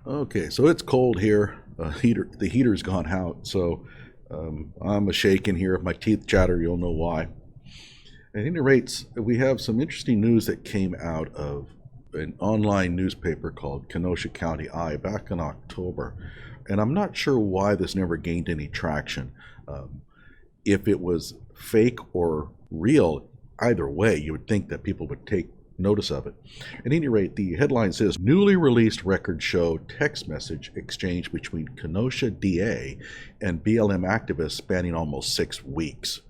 Okay, so it's cold here. The heater's gone out, so I'm a shaking here. If my teeth chatter, you'll know why. At any rate, we have some interesting news that came out of an online newspaper called Kenosha County Eye back in October, and I'm not sure why this never gained any traction. If it was fake or real, either way, you would think that people would take notice of it. At any rate, the headline says newly released records show text message exchange between Kenosha DA and BLM activists spanning almost 6 weeks.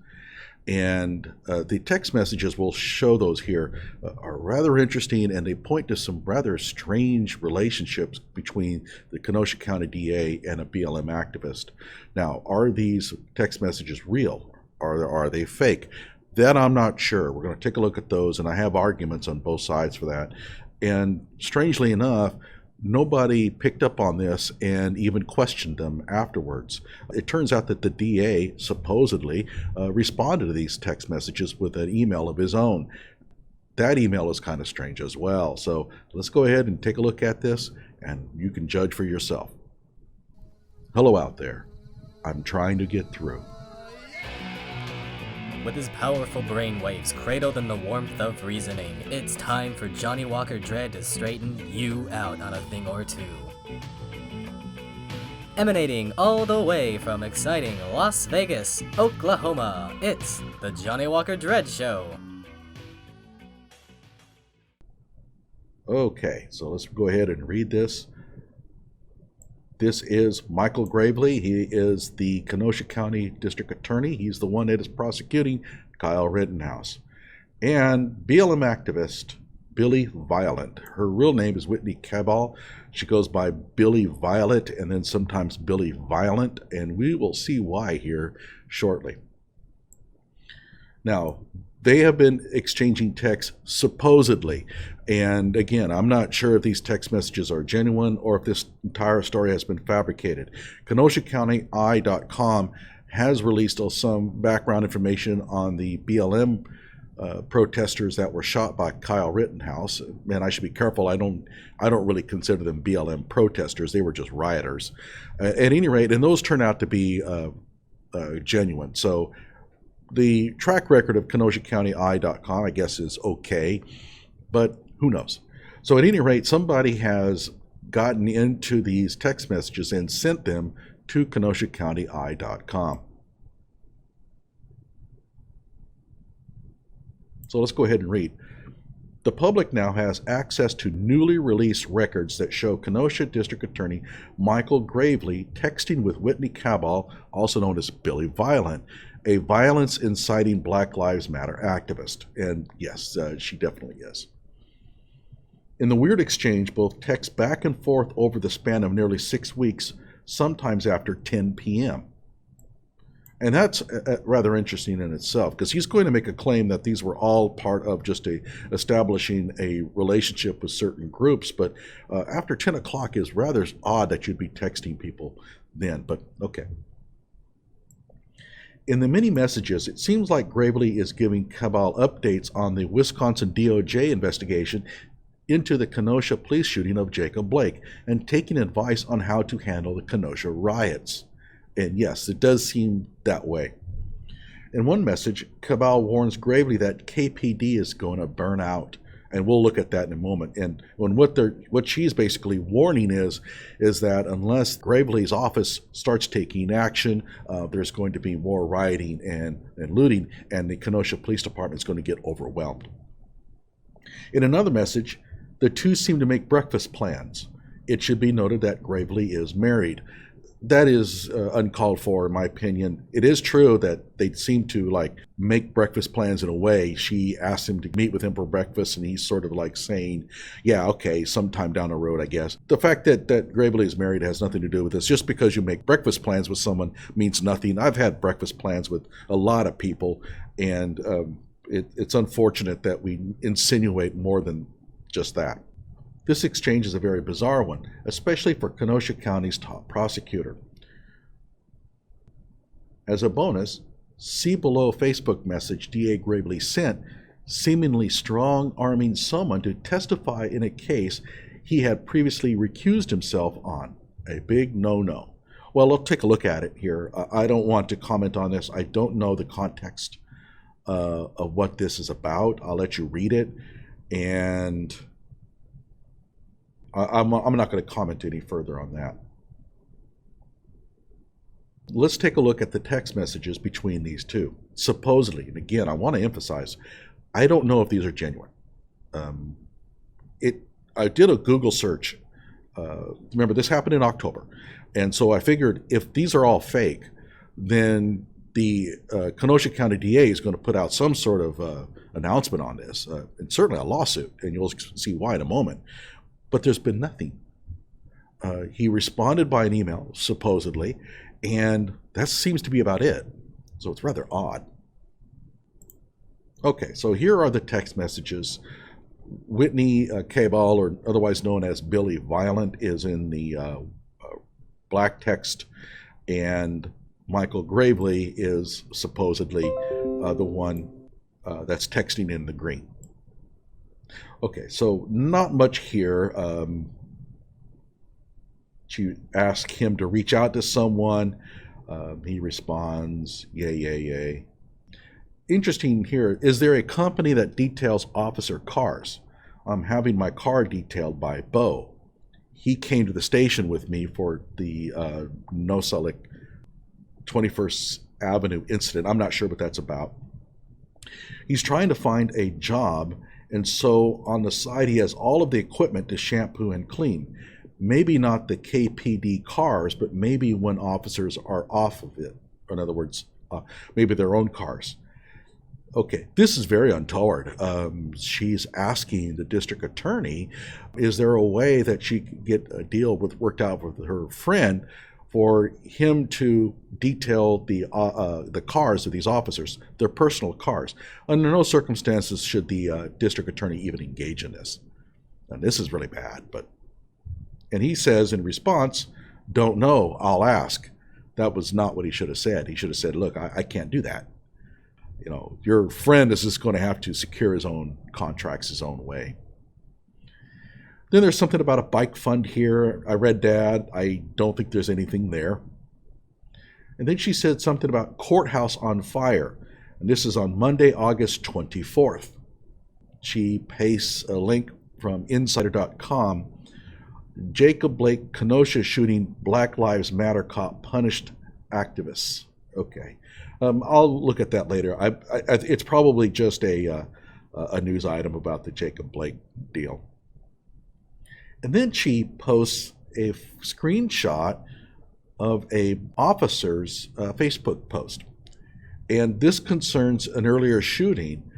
And the text messages, we'll show those here, are rather interesting, and they point to some rather strange relationships between the Kenosha County DA and a BLM activist. Now, are these text messages real? Are they fake? That I'm not sure. We're going to take a look at those, and I have arguments on both sides for that. And strangely enough, nobody picked up on this and even questioned them afterwards. It turns out that the DA supposedly responded to these text messages with an email of his own. That email is kind of strange as well. So let's go ahead and take a look at this, and you can judge for yourself. Hello out there. I'm trying to get through. With his powerful brainwaves cradled in the warmth of reasoning, it's time for Johnnie Walker Dread to straighten you out on a thing or two. Emanating all the way from exciting Las Vegas, Oklahoma, it's the Johnnie Walker Dread Show. Okay, so let's go ahead and read this. This is Michael Gravely. He is the Kenosha County District Attorney. He's the one that is prosecuting Kyle Rittenhouse. And BLM activist Billy Violet. Her real name is Whitney Cabal. She goes by Billy Violet and then sometimes Billy Violent, and we will see why here shortly. Now, they have been exchanging texts supposedly. And again, I'm not sure if these text messages are genuine or if this entire story has been fabricated. KenoshaCountyEye.com has released some background information on the BLM protesters that were shot by Kyle Rittenhouse. And I should be careful. I don't really consider them BLM protesters. They were just rioters. At any rate, and those turn out to be genuine. So the track record of KenoshaCountyEye.com, I guess, is okay, but who knows? So at any rate, somebody has gotten into these text messages and sent them to KenoshaCountyEye.com. So let's go ahead and read. The public now has access to newly released records that show Kenosha District Attorney Michael Gravely texting with Whitney Cabal, also known as Billy Violent, a violence-inciting Black Lives Matter activist. And yes, she definitely is. In the weird exchange, both text back and forth over the span of nearly 6 weeks, sometimes after 10 p.m. And that's rather interesting in itself, because he's going to make a claim that these were all part of just establishing a relationship with certain groups. But after 10 o'clock is rather odd that you'd be texting people then, but okay. In the many messages, it seems like Gravely is giving Cabal updates on the Wisconsin DOJ investigation into the Kenosha police shooting of Jacob Blake and taking advice on how to handle the Kenosha riots. And yes, it does seem that way. In one message, Cabal warns Gravely that KPD is going to burn out. And we'll look at that in a moment. And what she's basically warning is that unless Gravely's office starts taking action, there's going to be more rioting and looting, and the Kenosha Police Department is going to get overwhelmed. In another message, the two seem to make breakfast plans. It should be noted that Gravely is married. That is uncalled for, in my opinion. It is true that they seem to make breakfast plans in a way. She asked him to meet with him for breakfast, and he's sort of saying, yeah, okay, sometime down the road, I guess. The fact that Gravely is married has nothing to do with this. Just because you make breakfast plans with someone means nothing. I've had breakfast plans with a lot of people, and it's unfortunate that we insinuate more than just that. This exchange is a very bizarre one, especially for Kenosha County's top prosecutor. As a bonus, see below Facebook message DA Gravely sent, seemingly strong-arming someone to testify in a case he had previously recused himself on. A big no-no. Well, let's take a look at it here. I don't want to comment on this. I don't know the context of what this is about. I'll let you read it, and I'm not going to comment any further on that. Let's take a look at the text messages between these two. Supposedly, and again, I want to emphasize, I don't know if these are genuine. I did a Google search. Remember, this happened in October. And so I figured if these are all fake, then the Kenosha County DA is going to put out some sort of announcement on this, and certainly a lawsuit, and you'll see why in a moment. But there's been nothing. He responded by an email, supposedly, and that seems to be about it. So it's rather odd. Okay, so here are the text messages. Whitney Cabal, or otherwise known as Billy Violent, is in the black text, and Michael Gravely is supposedly the one that's texting in the green. Okay, so not much here. She asked him to reach out to someone. He responds, yay, yay, yay. Interesting here, is there a company that details officer cars? I'm having my car detailed by Bo. He came to the station with me for the Noselik 21st Avenue incident. I'm not sure what that's about. He's trying to find a job, and so on the side he has all of the equipment to shampoo and clean. Maybe not the KPD cars, but maybe when officers are off of it. In other words, maybe their own cars. Okay, this is very untoward. She's asking the district attorney, is there a way that she could get a deal worked out with her friend for him to detail the cars of these officers, their personal cars? Under no circumstances should the district attorney even engage in this. And this is really bad. And he says in response, don't know, I'll ask. That was not what he should have said. He should have said, look, I can't do that. You know, your friend is just going to have to secure his own contracts his own way. Then there's something about a bike fund here. I read that. I don't think there's anything there. And then she said something about courthouse on fire. And this is on Monday, August 24th. She pastes a link from insider.com. Jacob Blake, Kenosha shooting, Black Lives Matter cop punished activists. Okay. I'll look at that later. It's probably just a news item about the Jacob Blake deal. And then she posts a screenshot of a officer's Facebook post. And this concerns an earlier shooting.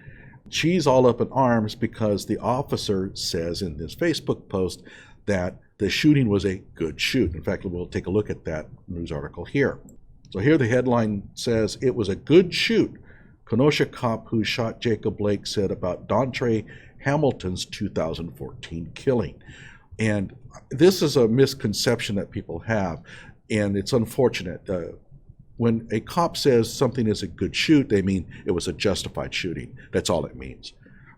She's all up in arms because the officer says in this Facebook post that the shooting was a good shoot. In fact, we'll take a look at that news article here. So here the headline says, it was a good shoot. Kenosha cop who shot Jacob Blake said about Dontre Hamilton's 2014 killing. And this is a misconception that people have, and it's unfortunate. When a cop says something is a good shoot, they mean it was a justified shooting. That's all it means.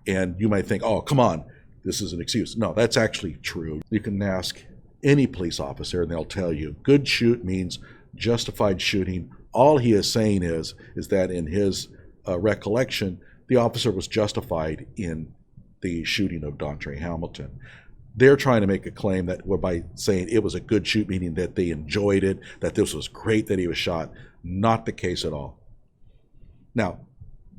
And you might think, oh, come on, this is an excuse. No, that's actually true. You can ask any police officer and they'll tell you good shoot means justified shooting. All he is saying is that in his recollection, the officer was justified in the shooting of Dontre Hamilton. They're trying to make a claim that by saying it was a good shoot, meaning that they enjoyed it, that this was great that he was shot. Not the case at all. Now,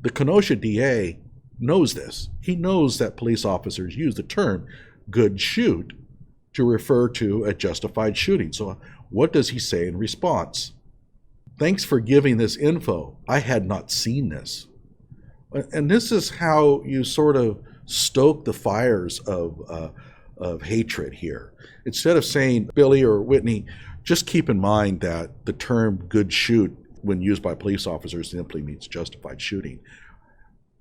the Kenosha DA knows this. He knows that police officers use the term good shoot to refer to a justified shooting. So what does he say in response? Thanks for giving this info. I had not seen this. And this is how you sort of stoke the fires of hatred here. Instead of saying, Billy or Whitney, just keep in mind that the term good shoot, when used by police officers, simply means justified shooting.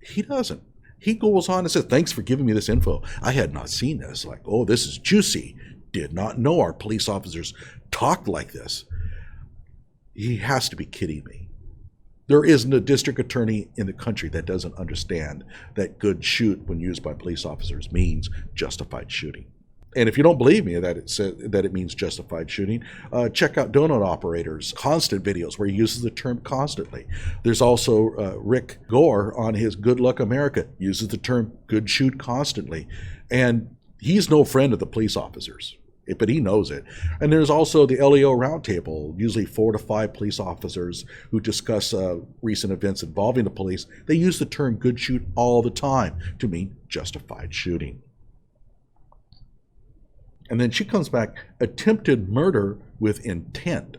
He doesn't. He goes on and says, thanks for giving me this info. I had not seen this. Like, oh, this is juicy. Did not know our police officers talked like this. He has to be kidding me. There isn't a district attorney in the country that doesn't understand that good shoot, when used by police officers, means justified shooting. And if you don't believe me that it means justified shooting, check out Donut Operator's constant videos where he uses the term constantly. There's also Rick Gore on his Good Luck America uses the term good shoot constantly. And he's no friend of the police officers, but he knows it. And there's also the LEO Roundtable, usually 4 to 5 police officers who discuss recent events involving the police. They use the term good shoot all the time to mean justified shooting. And then she comes back, attempted murder with intent.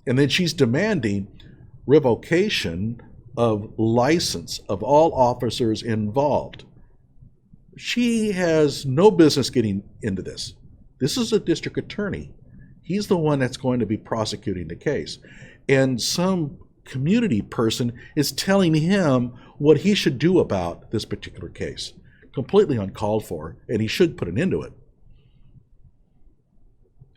And then she's demanding revocation of license of all officers involved. She has no business getting into this. This is a district attorney. He's the one that's going to be prosecuting the case. And some community person is telling him what he should do about this particular case. Completely uncalled for, and he should put an end to it.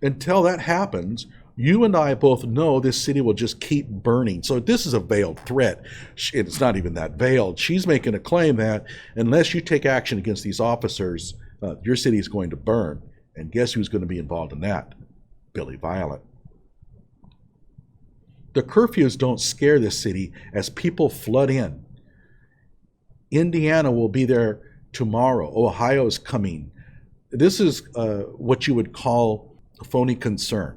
Until that happens, you and I both know this city will just keep burning. So this is a veiled threat. It's not even that veiled. She's making a claim that unless you take action against these officers, your city is going to burn. And guess who's going to be involved in that? Billy Violet. The curfews don't scare this city as people flood in. Indiana will be there tomorrow. Ohio is coming. This is what you would call a phony concern.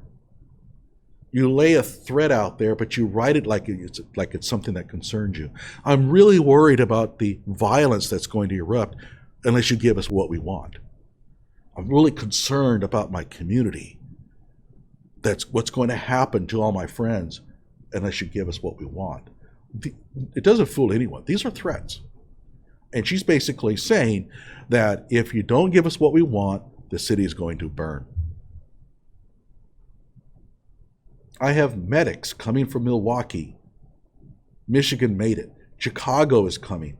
You lay a threat out there, but you write it like it's something that concerns you. I'm really worried about the violence that's going to erupt unless you give us what we want. I'm really concerned about my community. That's what's going to happen to all my friends unless you give us what we want. It doesn't fool anyone. These are threats. And she's basically saying that if you don't give us what we want, the city is going to burn. I have medics coming from Milwaukee. Michigan made it. Chicago is coming.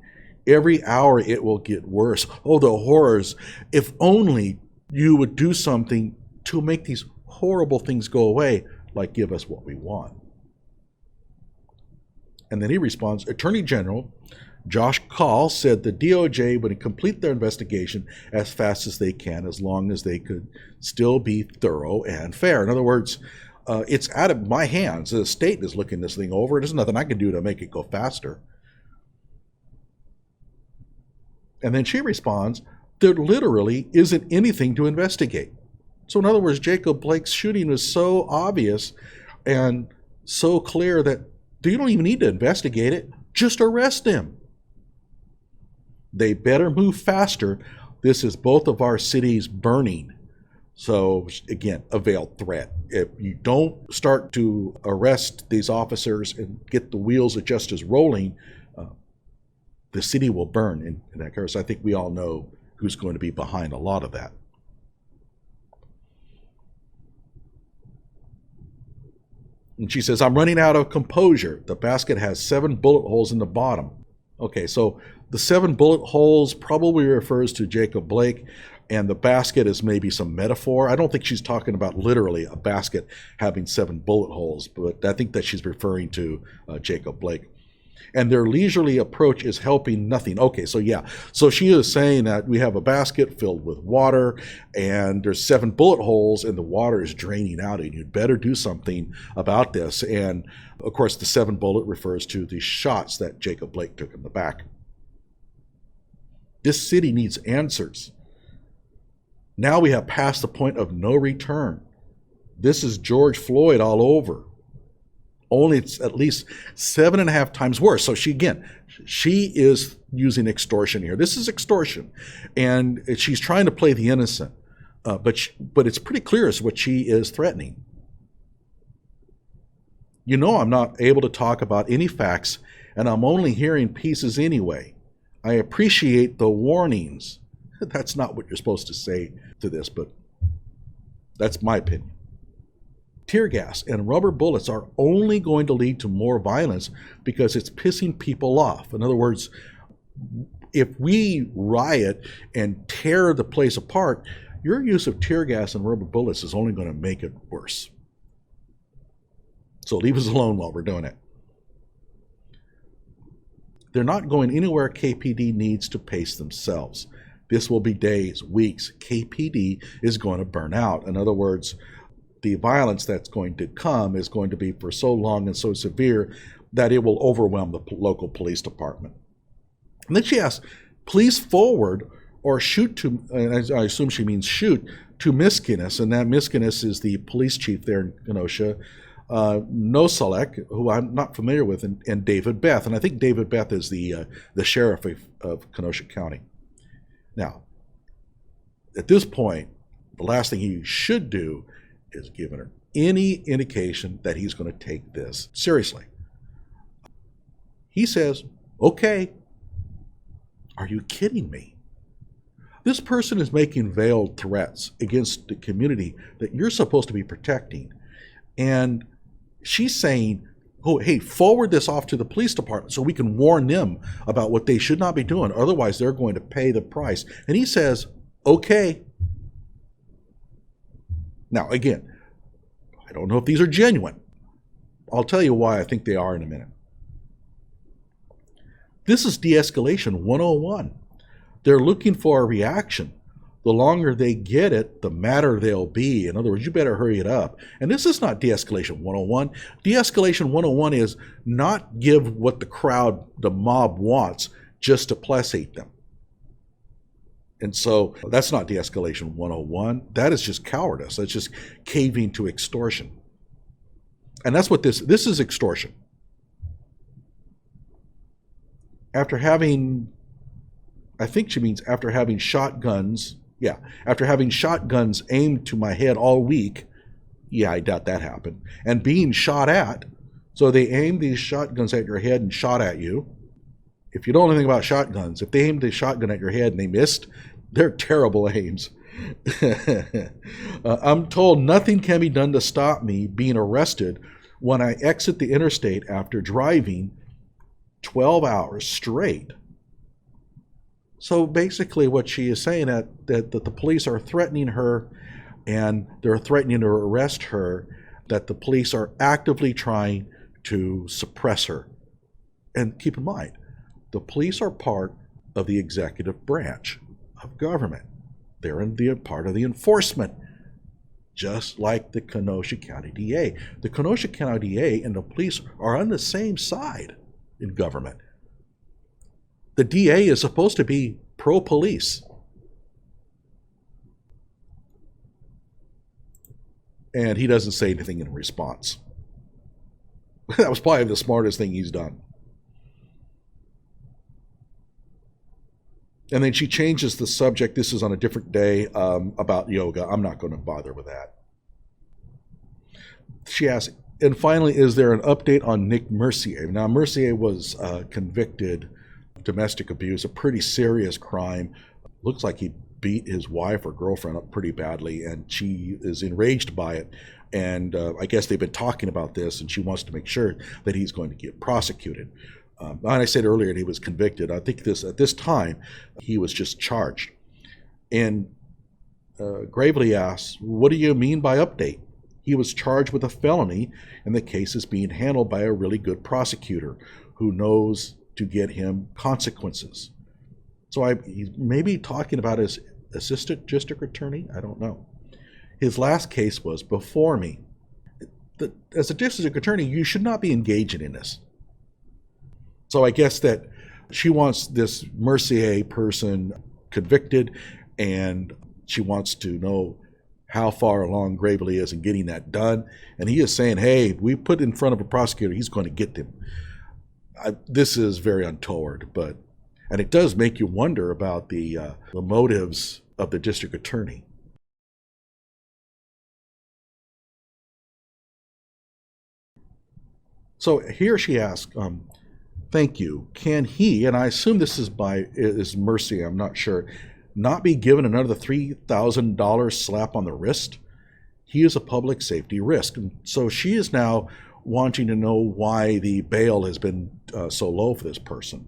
Every hour it will get worse. Oh, the horrors. If only you would do something to make these horrible things go away, like give us what we want. And then he responds, Attorney General Josh Kaul said the DOJ would complete their investigation as fast as they can, as long as they could still be thorough and fair. In other words, it's out of my hands. The state is looking this thing over. There's nothing I can do to make it go faster. And then she responds, there literally isn't anything to investigate. So in other words, Jacob Blake's shooting was so obvious and so clear that you don't even need to investigate it. Just arrest him. They better move faster. This is both of our cities burning. So again, a veiled threat. If you don't start to arrest these officers and get the wheels of justice rolling, the city will burn. And of course, I think we all know who's going to be behind a lot of that. And she says, I'm running out of composure. The basket has 7 bullet holes in the bottom. Okay, so the 7 bullet holes probably refers to Jacob Blake, and the basket is maybe some metaphor. I don't think she's talking about literally a basket having 7 bullet holes, but I think that she's referring to Jacob Blake. And their leisurely approach is helping nothing. Okay, so yeah. So she is saying that we have a basket filled with water and there's 7 bullet holes and the water is draining out and you'd better do something about this. And of course, the 7 bullet refers to the shots that Jacob Blake took in the back. This city needs answers. Now we have passed the point of no return. This is George Floyd all over. Only it's at least 7.5 times worse. So she is using extortion here. This is extortion. And she's trying to play the innocent. But it's pretty clear as what she is threatening. You know I'm not able to talk about any facts, and I'm only hearing pieces anyway. I appreciate the warnings. That's not what you're supposed to say to this, but that's my opinion. Tear gas and rubber bullets are only going to lead to more violence because it's pissing people off. In other words, if we riot and tear the place apart, your use of tear gas and rubber bullets is only going to make it worse. So leave us alone while we're doing it. They're not going anywhere KPD needs to pace themselves. This will be days, weeks. KPD is going to burn out. In other words, the violence that's going to come is going to be for so long and so severe that it will overwhelm the local police department. And then she asks, please forward or shoot to, and I assume she means shoot, to Miss Guinness, and that Miss Guinness is the police chief there in Kenosha, Nosalek, who I'm not familiar with, and David Beth. And I think David Beth is the sheriff of Kenosha County. Now, at this point, the last thing he should do is give her any indication that he's going to take this seriously. He says, okay. Are you kidding me? This person is making veiled threats against the community that you're supposed to be protecting. And she's saying, oh, hey, forward this off to the police department so we can warn them about what they should not be doing. Otherwise, they're going to pay the price. And he says, okay. Now, again, I don't know if these are genuine. I'll tell you why I think they are in a minute. This is de-escalation 101. They're looking for a reaction. The longer they get it, the madder they'll be. In other words, you better hurry it up. And this is not de-escalation 101. De-escalation 101 is not give what the crowd, the mob wants, just to placate them. And so that's not de-escalation 101. That is just cowardice. That's just caving to extortion. And that's what this is extortion. After having, I think she means after having shotguns, after having shotguns aimed to my head all week, I doubt that happened, and being shot at, so they aimed these shotguns at your head and shot at you. If you don't know anything about shotguns, if they aimed a shotgun at your head and they missed, they're terrible aims. I'm told nothing can be done to stop me being arrested when I exit the interstate after driving 12 hours straight. So basically what she is saying that the police are threatening her, and they're threatening to arrest her, that the police are actively trying to suppress her. And keep in mind, the police are part of the executive branch of government. They're in the part of the enforcement, just like the Kenosha County DA. The Kenosha County DA and the police are on the same side in government. The DA is supposed to be pro-police. And he doesn't say anything in response. That was probably the smartest thing he's done. And then she changes the subject. This is on a different day, about yoga. I'm not going to bother with that. She asks, and finally, is there an update on Nick Mercier? Now, Mercier was convicted of domestic abuse, a pretty serious crime. Looks like he beat his wife or girlfriend up pretty badly, and she is enraged by it. And I guess they've been talking about this, and she wants to make sure that he's going to get prosecuted. And I said earlier that he was convicted. I think at this time, he was just charged. And Gravely asks, what do you mean by update? He was charged with a felony, and the case is being handled by a really good prosecutor who knows to get him consequences. So he's maybe talking about his assistant district attorney? I don't know. His last case was before me. As a district attorney, you should not be engaging in this. So I guess that she wants this Mercier person convicted, and she wants to know how far along Gravely is in getting that done. And he is saying, hey, we put in front of a prosecutor, he's going to get them. This is very untoward, and it does make you wonder about the motives of the district attorney. So here she asks, thank you. Can he, and I assume this is Mercy, I'm not sure, not be given another $3,000 slap on the wrist? He is a public safety risk. And so she is now wanting to know why the bail has been so low for this person.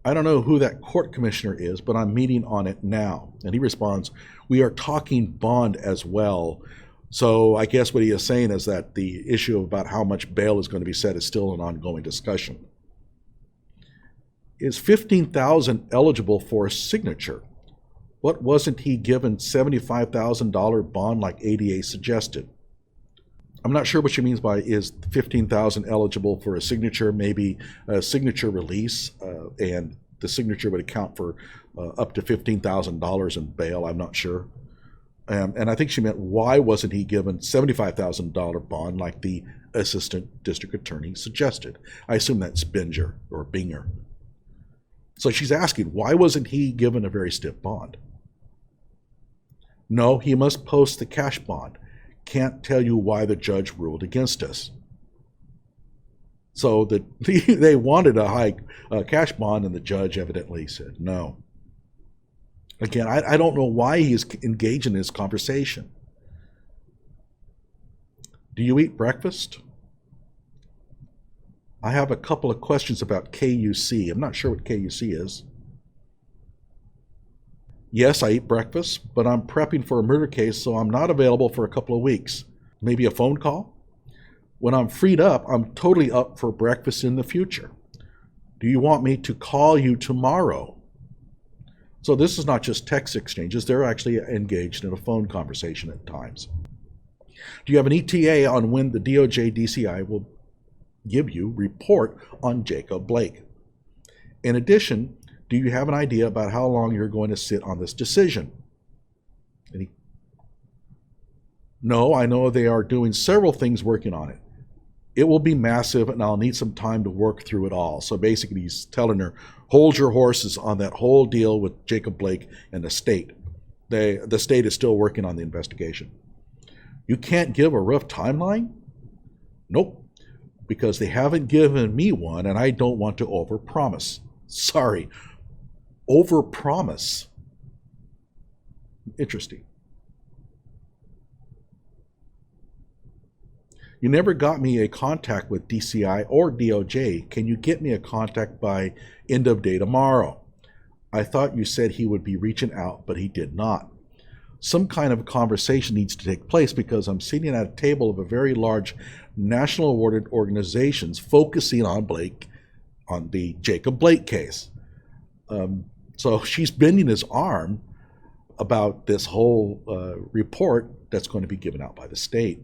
I don't know who that court commissioner is, but I'm meeting on it now. And he responds, we are talking bond as well. So I guess what he is saying is that the issue about how much bail is going to be set is still an ongoing discussion. Is $15,000 eligible for a signature? What wasn't he given $75,000 bond like ADA suggested? I'm not sure what she means by is $15,000 eligible for a signature, maybe a signature release, and the signature would account for up to $15,000 in bail. I'm not sure. And I think she meant why wasn't he given $75,000 bond like the assistant district attorney suggested? I assume that's Binger. So she's asking, why wasn't he given a very stiff bond? No, he must post the cash bond. Can't tell you why the judge ruled against us. So they wanted a high cash bond, and the judge evidently said no. Again, I don't know why he is engaged in this conversation. Do you eat breakfast? I have a couple of questions about KUC. I'm not sure what KUC is. Yes, I eat breakfast, but I'm prepping for a murder case, so I'm not available for a couple of weeks. Maybe a phone call? When I'm freed up, I'm totally up for breakfast in the future. Do you want me to call you tomorrow? So this is not just text exchanges. They're actually engaged in a phone conversation at times. Do you have an ETA on when the DOJ DCI will give you report on Jacob Blake? In addition, do you have an idea about how long you're going to sit on this decision? No, I know they are doing several things working on it. It will be massive, and I'll need some time to work through it all. So basically, he's telling her, hold your horses on that whole deal with Jacob Blake and the state. The state is still working on the investigation. You can't give a rough timeline? Nope, because they haven't given me one, and I don't want to overpromise. Sorry, overpromise. Interesting. You never got me a contact with DCI or DOJ. Can you get me a contact by end of day tomorrow? I thought you said he would be reaching out, but he did not. Some kind of conversation needs to take place because I'm sitting at a table of a very large national awarded organizations focusing on Blake, on the Jacob Blake case. So she's bending his arm about this whole report that's going to be given out by the state.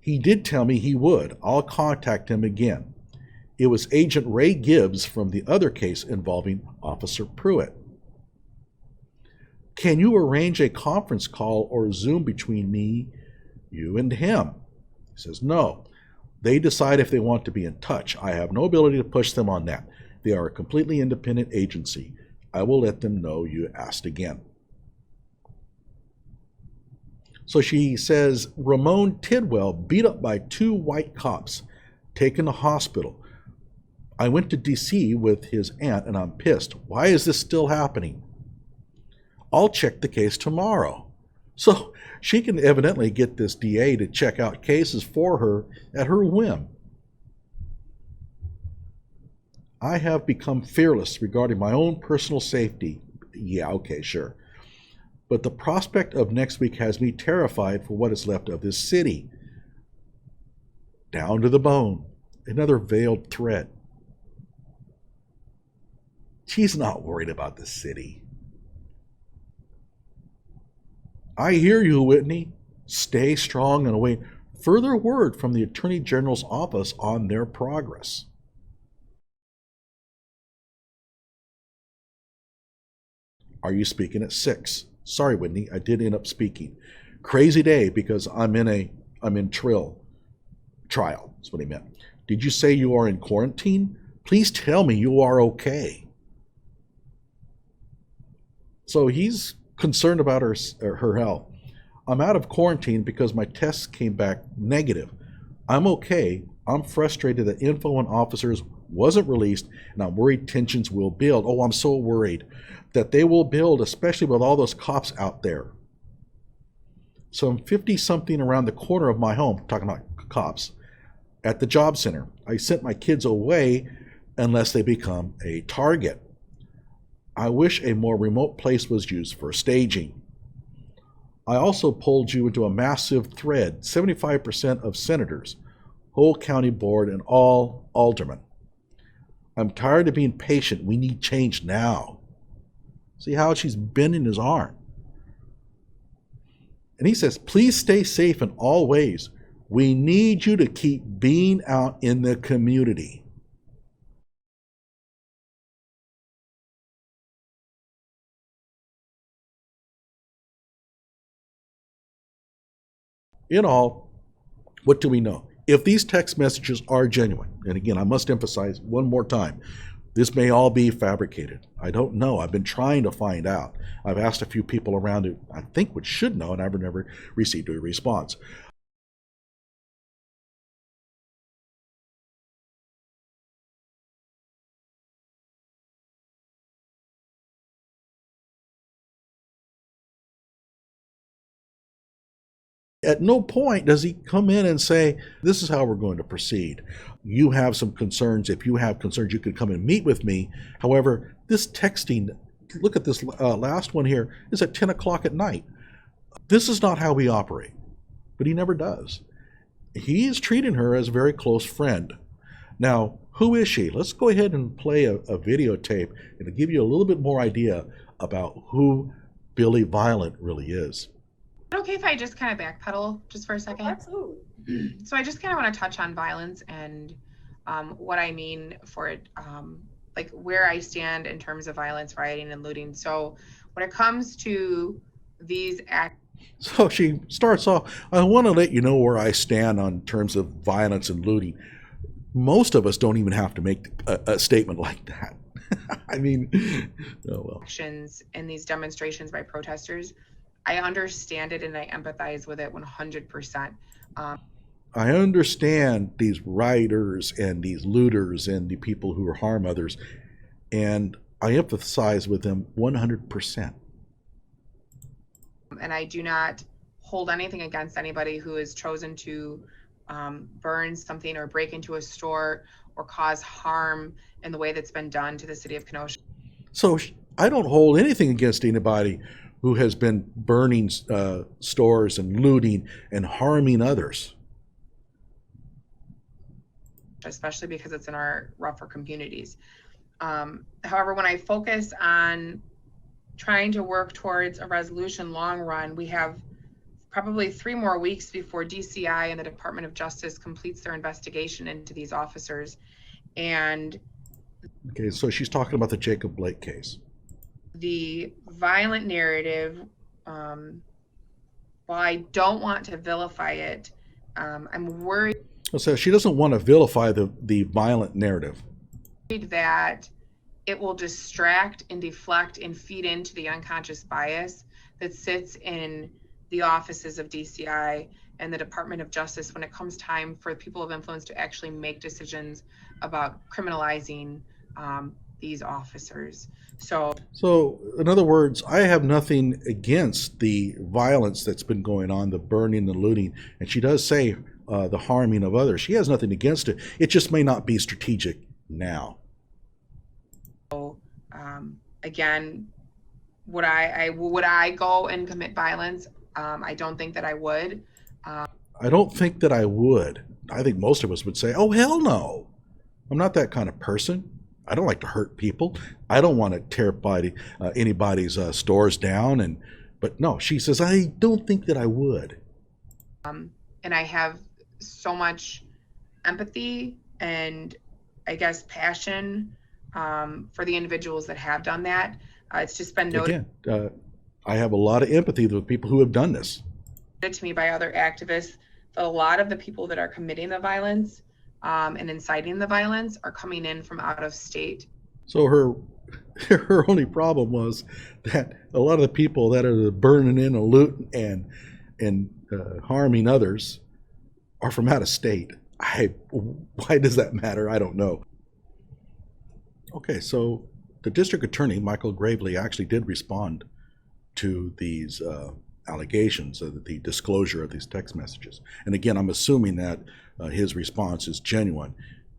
He did tell me he would. I'll contact him again. It was Agent Ray Gibbs from the other case involving Officer Pruitt. Can you arrange a conference call or Zoom between me, you, and him? He says, no. They decide if they want to be in touch. I have no ability to push them on that. They are a completely independent agency. I will let them know you asked again. So she says, Ramon Tidwell beat up by 2 white cops, taken to hospital. I went to D.C. with his aunt, and I'm pissed. Why is this still happening? I'll check the case tomorrow. So she can evidently get this DA to check out cases for her at her whim. I have become fearless regarding my own personal safety. Yeah, okay, sure. But the prospect of next week has me terrified for what is left of this city. Down to the bone. Another veiled threat. She's not worried about the city. I hear you, Whitney. Stay strong and await further word from the Attorney General's office on their progress. Are you speaking at 6? Sorry, Whitney, I did end up speaking. Crazy day because I'm in trial. That's what he meant. Did you say you are in quarantine? Please tell me you are okay. So he's concerned about her health. I'm out of quarantine because my tests came back negative. I'm okay. I'm frustrated that info on officers wasn't released, and I'm worried tensions will build. Oh, I'm so worried that they will build, especially with all those cops out there. So I'm 50-something around the corner of my home, talking about cops, at the job center. I sent my kids away unless they become a target. I wish a more remote place was used for staging. I also pulled you into a massive thread, 75% of senators, whole county board, and all aldermen. I'm tired of being patient. We need change now. See how she's bending his arm. And he says, please stay safe in all ways. We need you to keep being out in the community. In all, what do we know? If these text messages are genuine, and again, I must emphasize one more time, this may all be fabricated. I don't know. I've been trying to find out. I've asked a few people around who I think would should know, and I've never received a response. At no point does he come in and say, this is how we're going to proceed. You have some concerns. If you have concerns, you could come and meet with me. However, this texting, look at this last one here, is at 10 o'clock at night. This is not how we operate, but he never does. He is treating her as a very close friend. Now, who is she? Let's go ahead and play a videotape and to give you a little bit more idea about who Billy Violent really is. Okay, if I just kind of backpedal just for a second? Absolutely. So I just kind of want to touch on violence and what I mean for it, like where I stand in terms of violence, rioting, and looting. So when it comes to these acts. So she starts off, I want to let you know where I stand on terms of violence and looting. Most of us don't even have to make a statement like that. I mean, oh well. Actions in these demonstrations by protesters, I understand it and I empathize with it 100%. I understand these rioters and these looters and the people who harm others, and I empathize with them 100%. And I do not hold anything against anybody who has chosen to burn something or break into a store or cause harm in the way that's been done to the city of Kenosha. So I don't hold anything against anybody who has been burning stores and looting and harming others. Especially because it's in our rougher communities. However, when I focus on trying to work towards a resolution long run, we have probably 3 more weeks before DCI and the Department of Justice completes their investigation into these officers. And okay, so she's talking about the Jacob Blake case. The violent narrative, while I don't want to vilify it, I'm worried. So she doesn't want to vilify the violent narrative. That it will distract and deflect and feed into the unconscious bias that sits in the offices of DCI and the Department of Justice when it comes time for people of influence to actually make decisions about criminalizing these officers. So in other words, I have nothing against the violence that's been going on, the burning, the looting, and she does say the harming of others. She has nothing against it. It just may not be strategic now. Again, would I go and commit violence? I don't think that I would. I don't think that I would. I think most of us would say, oh, hell no. I'm not that kind of person. I don't like to hurt people. I don't want to tear anybody's stores down. But no, she says, I don't think that I would. And I have so much empathy and I guess passion for the individuals that have done that. It's just been noted. Again, I have a lot of empathy with people who have done this. To me by other activists that a lot of the people that are committing the violence and inciting the violence are coming in from out of state. So her only problem was that a lot of the people that are burning in and looting and harming others are from out of state. Why does that matter? I don't know. Okay, so the district attorney, Michael Gravely, actually did respond to these allegations of the disclosure of these text messages. And again, I'm assuming that his response is genuine.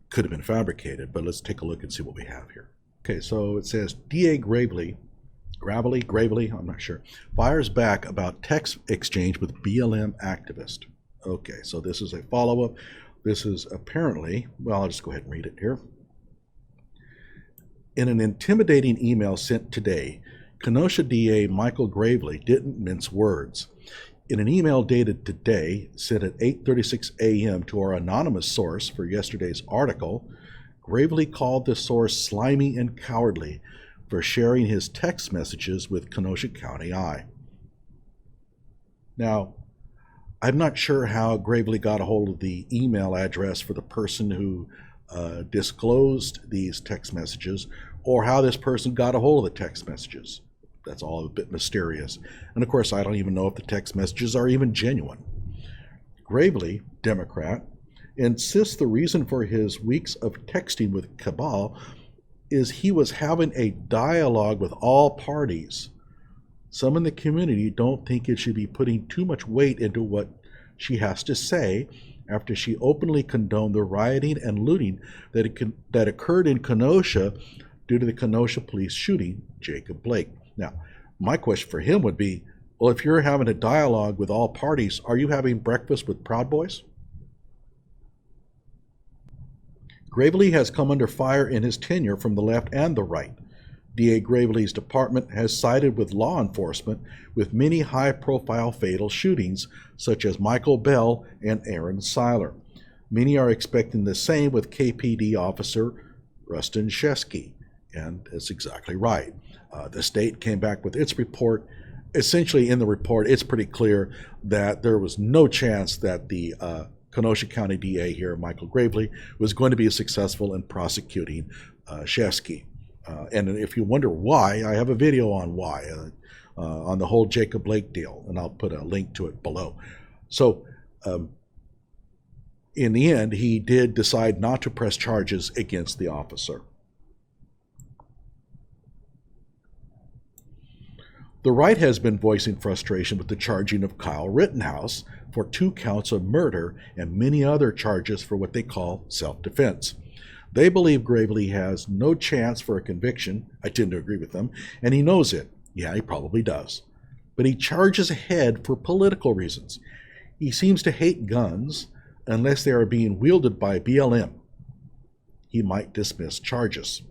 Could have been fabricated, but let's take a look and see what we have here. Okay, so it says DA Gravely Gravely, I'm not sure, fires back about text exchange with BLM activist. Okay, so this is a follow-up. This is apparently, well, I'll just go ahead and read it here. In an intimidating email sent today, Kenosha DA Michael Gravely didn't mince words. In an email dated today, sent at 8:36 a.m. to our anonymous source for yesterday's article, Gravely called the source slimy and cowardly for sharing his text messages with Kenosha County I. Now, I'm not sure how Gravely got a hold of the email address for the person who disclosed these text messages, or how this person got a hold of the text messages. That's all a bit mysterious. And of course, I don't even know if the text messages are even genuine. Gravely, Democrat, insists the reason for his weeks of texting with Cabal is he was having a dialogue with all parties. Some in the community don't think it should be putting too much weight into what she has to say after she openly condoned the rioting and looting that occurred in Kenosha due to the Kenosha police shooting Jacob Blake. Now, my question for him would be, well, if you're having a dialogue with all parties, are you having breakfast with Proud Boys? Gravely has come under fire in his tenure from the left and the right. DA Gravely's department has sided with law enforcement with many high-profile fatal shootings, such as Michael Bell and Aaron Seiler. Many are expecting the same with KPD officer Rustin Shesky, and that's exactly right. The state came back with its report. Essentially, in the report, it's pretty clear that there was no chance that the Kenosha County DA here, Michael Gravely, was going to be successful in prosecuting Shesky. And if you wonder why, I have a video on why, on the whole Jacob Blake deal, and I'll put a link to it below. So in the end, he did decide not to press charges against the officer. The right has been voicing frustration with the charging of Kyle Rittenhouse for 2 counts of murder and many other charges for what they call self-defense. They believe Gravely has no chance for a conviction. I tend to agree with them, and he knows it. Yeah, he probably does. But he charges ahead for political reasons. He seems to hate guns unless they are being wielded by BLM. He might dismiss charges.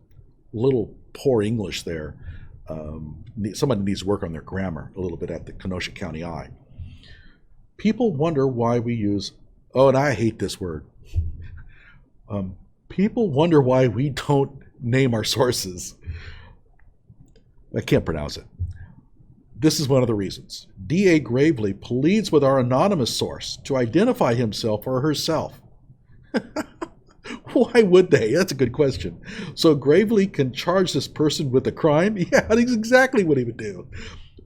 Little poor English there. Somebody needs to work on their grammar a little bit at the Kenosha County I. People wonder why we use, oh, and I hate this word. People wonder why we don't name our sources. I can't pronounce it. This is one of the reasons. DA Gravely pleads with our anonymous source to identify himself or herself. Why would they? That's a good question. So Gravely can charge this person with a crime? Yeah, that's exactly what he would do.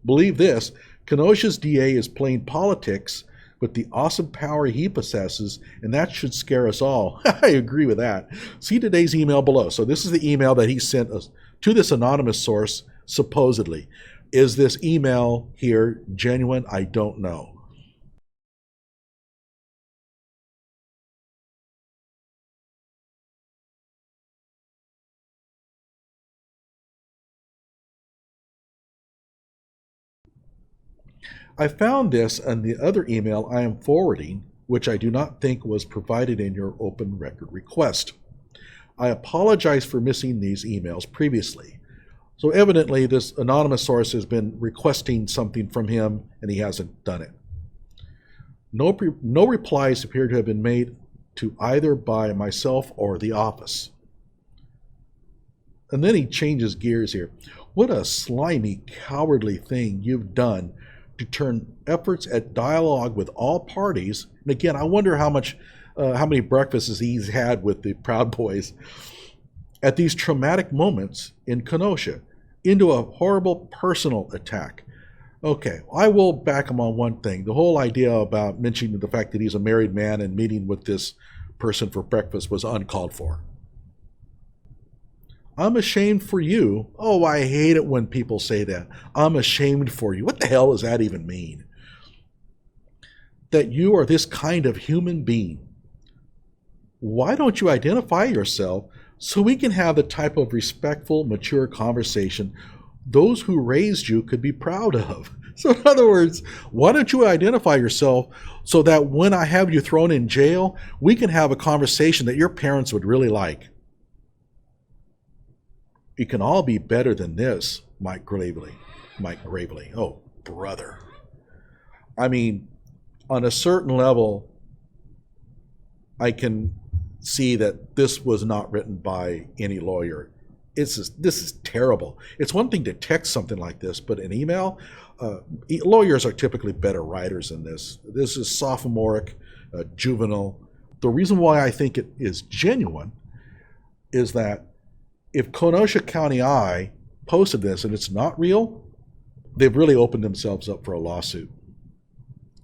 Believe this, Kenosha's DA is playing politics with the awesome power he possesses, and that should scare us all. I agree with that. See today's email below. So this is the email that he sent us to this anonymous source, supposedly. Is this email here genuine? I don't know. I found this in the other email I am forwarding, which I do not think was provided in your open record request. I apologize for missing these emails previously. So evidently this anonymous source has been requesting something from him and he hasn't done it. No replies appear to have been made to either by myself or the office. And then he changes gears here. What a slimy, cowardly thing you've done to turn efforts at dialogue with all parties. And again, I wonder how many breakfasts he's had with the Proud Boys at these traumatic moments in Kenosha into a horrible personal attack. Okay, I will back him on one thing. The whole idea about mentioning the fact that he's a married man and meeting with this person for breakfast was uncalled for. I'm ashamed for you. Oh, I hate it when people say that. I'm ashamed for you. What the hell does that even mean? That you are this kind of human being. Why don't you identify yourself so we can have the type of respectful, mature conversation those who raised you could be proud of. So in other words, why don't you identify yourself so that when I have you thrown in jail, we can have a conversation that your parents would really like. It can all be better than this, Mike Gravely. Mike Gravely. Oh, brother. I mean, on a certain level, I can see that this was not written by any lawyer. This is terrible. It's one thing to text something like this, but an email, lawyers are typically better writers than this. This is sophomoric, juvenile. The reason why I think it is genuine is that if Kenosha County I posted this and it's not real, they've really opened themselves up for a lawsuit.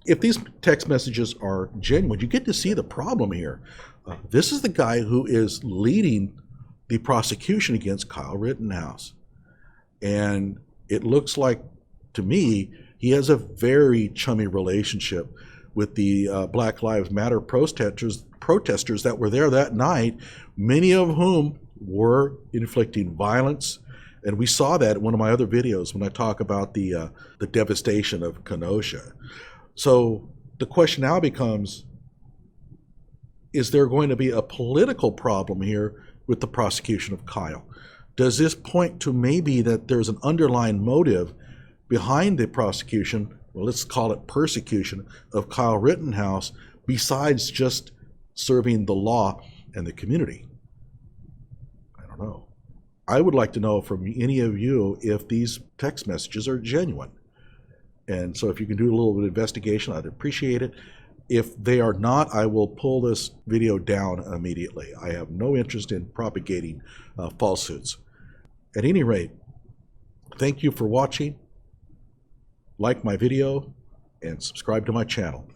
If these text messages are genuine, you get to see the problem here. This is the guy who is leading the prosecution against Kyle Rittenhouse. And it looks like, to me, he has a very chummy relationship with the Black Lives Matter protesters that were there that night, many of whom were inflicting violence. And we saw that in one of my other videos when I talk about the devastation of Kenosha. So the question now becomes, is there going to be a political problem here with the prosecution of Kyle? Does this point to maybe that there's an underlying motive behind the prosecution, well, let's call it persecution, of Kyle Rittenhouse, besides just serving the law and the community? I don't know. I would like to know from any of you if these text messages are genuine. And so if you can do a little bit of investigation, I'd appreciate it. If they are not, I will pull this video down immediately. I have no interest in propagating falsehoods. At any rate, thank you for watching. Like my video and subscribe to my channel.